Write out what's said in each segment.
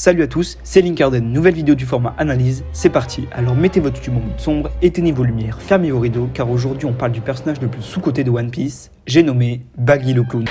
Salut à tous, c'est Linkarden, nouvelle vidéo du format analyse, c'est parti. Alors mettez votre YouTube en mode sombre, éteignez vos lumières, fermez vos rideaux, car aujourd'hui on parle du personnage le plus sous-coté de One Piece, j'ai nommé Baggy le Clown.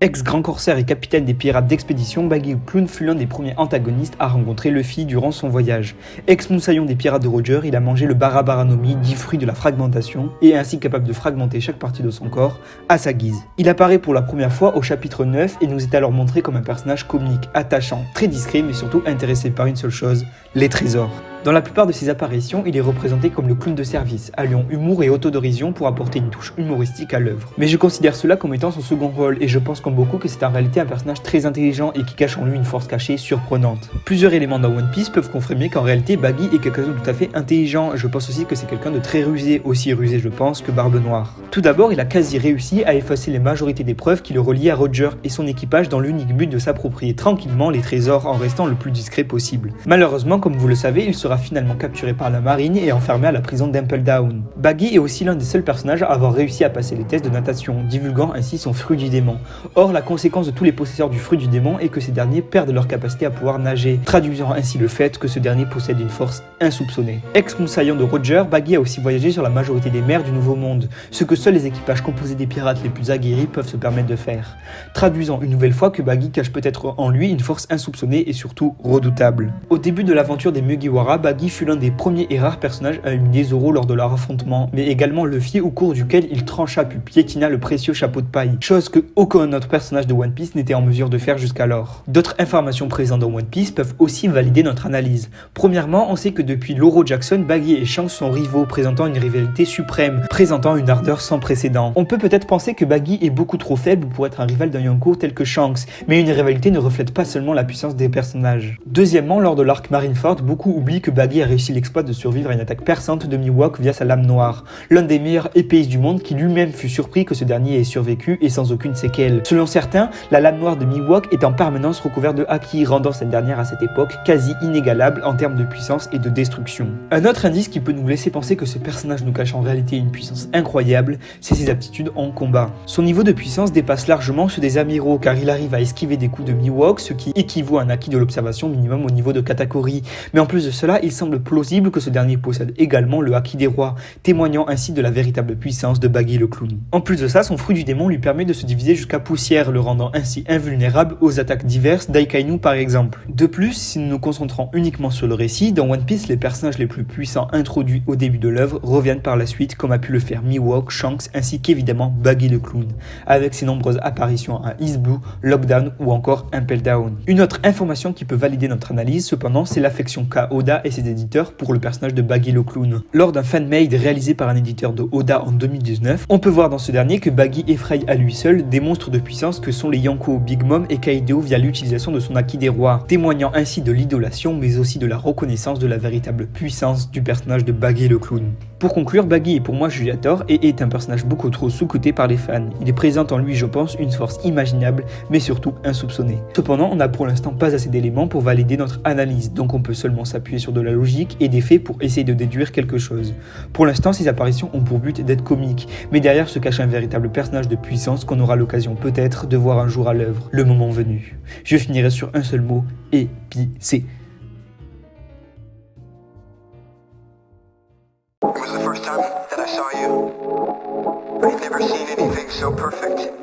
Ex-grand corsaire et capitaine des pirates d'expédition, Baggy le Clown fut l'un des premiers antagonistes à rencontrer Luffy durant son voyage. Ex-moussaillon des pirates de Roger, il a mangé le Barabaranomi, dit fruit de la fragmentation, et est ainsi capable de fragmenter chaque partie de son corps à sa guise. Il apparaît pour la première fois au chapitre 9 et nous est alors montré comme un personnage comique, attachant, très discret mais surtout intéressé par une seule chose, les trésors. Dans la plupart de ses apparitions, il est représenté comme le clown de service, alliant humour et autodérision pour apporter une touche humoristique à l'œuvre. Mais je considère cela comme étant son second rôle, et je pense comme beaucoup que c'est en réalité un personnage très intelligent et qui cache en lui une force cachée surprenante. Plusieurs éléments dans One Piece peuvent confirmer qu'en réalité Baggy est quelqu'un de tout à fait intelligent. Je pense aussi que c'est quelqu'un de très rusé, aussi rusé je pense que Barbe Noire. Tout d'abord, il a quasi réussi à effacer les majorités des preuves qui le relient à Roger et son équipage dans l'unique but de s'approprier tranquillement les trésors en restant le plus discret possible. Malheureusement, comme vous le savez, il sera finalement capturé par la marine et enfermé à la prison d'Impel Down. Baggy est aussi l'un des seuls personnages à avoir réussi à passer les tests de natation, divulguant ainsi son fruit du démon. Or, la conséquence de tous les possesseurs du fruit du démon est que ces derniers perdent leur capacité à pouvoir nager, traduisant ainsi le fait que ce dernier possède une force insoupçonnée. Ex-moussaillon de Roger, Baggy a aussi voyagé sur la majorité des mers du Nouveau Monde, ce que seuls les équipages composés des pirates les plus aguerris peuvent se permettre de faire, traduisant une nouvelle fois que Baggy cache peut-être en lui une force insoupçonnée et surtout redoutable. Au début de l'aventure des Mugiwara, Baggy fut l'un des premiers et rares personnages à humilier Zoro lors de leur affrontement, mais également Luffy au cours duquel il trancha puis piétina le précieux chapeau de paille, chose que aucun autre personnage de One Piece n'était en mesure de faire jusqu'alors. D'autres informations présentes dans One Piece peuvent aussi valider notre analyse. Premièrement, on sait que depuis Loro Jackson, Baggy et Shanks sont rivaux, présentant une rivalité suprême, présentant une ardeur sans précédent. On peut peut-être penser que Baggy est beaucoup trop faible pour être un rival d'un Yonko tel que Shanks, mais une rivalité ne reflète pas seulement la puissance des personnages. Deuxièmement, lors de l'arc Marineford, beaucoup oublient que Baggy a réussi l'exploit de survivre à une attaque perçante de Mihawk via sa lame noire, l'un des meilleurs épéistes du monde qui lui-même fut surpris que ce dernier ait survécu et sans aucune séquelle. Selon certains, la lame noire de Mihawk est en permanence recouverte de haki, rendant cette dernière à cette époque quasi inégalable en termes de puissance et de destruction. Un autre indice qui peut nous laisser penser que ce personnage nous cache en réalité une puissance incroyable, c'est ses aptitudes en combat. Son niveau de puissance dépasse largement ceux des amiraux car il arrive à esquiver des coups de Mihawk, ce qui équivaut à un haki de l'observation minimum au niveau de Katakuri. Mais en plus de cela, il semble plausible que ce dernier possède également le haki des rois, témoignant ainsi de la véritable puissance de Baggy le Clown. En plus de ça, son fruit du démon lui permet de se diviser jusqu'à poussière, le rendant ainsi invulnérable aux attaques diverses d'Aikainu par exemple. De plus, si nous nous concentrons uniquement sur le récit, dans One Piece, les personnages les plus puissants introduits au début de l'œuvre reviennent par la suite, comme a pu le faire Mihawk, Shanks ainsi qu'évidemment Baggy le Clown, avec ses nombreuses apparitions à East Blue, Lockdown ou encore Impel Down. Une autre information qui peut valider notre analyse cependant, c'est l'affection qu'a Oda et ses éditeurs pour le personnage de Baggy le Clown. Lors d'un fan-made réalisé par un éditeur de Oda en 2019, on peut voir dans ce dernier que Baggy effraie à lui seul des monstres de puissance que sont les Yonko, Big Mom et Kaido via l'utilisation de son haki des rois, témoignant ainsi de l'idolation mais aussi de la reconnaissance de la véritable puissance du personnage de Baggy le Clown. Pour conclure, Baggy est pour moi jugé à tort et est un personnage beaucoup trop sous-coté par les fans. Il est présent en lui, je pense, une force imaginable mais surtout insoupçonnée. Cependant, on n'a pour l'instant pas assez d'éléments pour valider notre analyse, donc on peut seulement s'appuyer sur de la logique et des faits pour essayer de déduire quelque chose. Pour l'instant, ces apparitions ont pour but d'être comiques, mais derrière se cache un véritable personnage de puissance qu'on aura l'occasion peut-être de voir un jour à l'œuvre, le moment venu. Je finirai sur un seul mot, épicé. It was the first time that I saw you. I've never seen anything so perfect.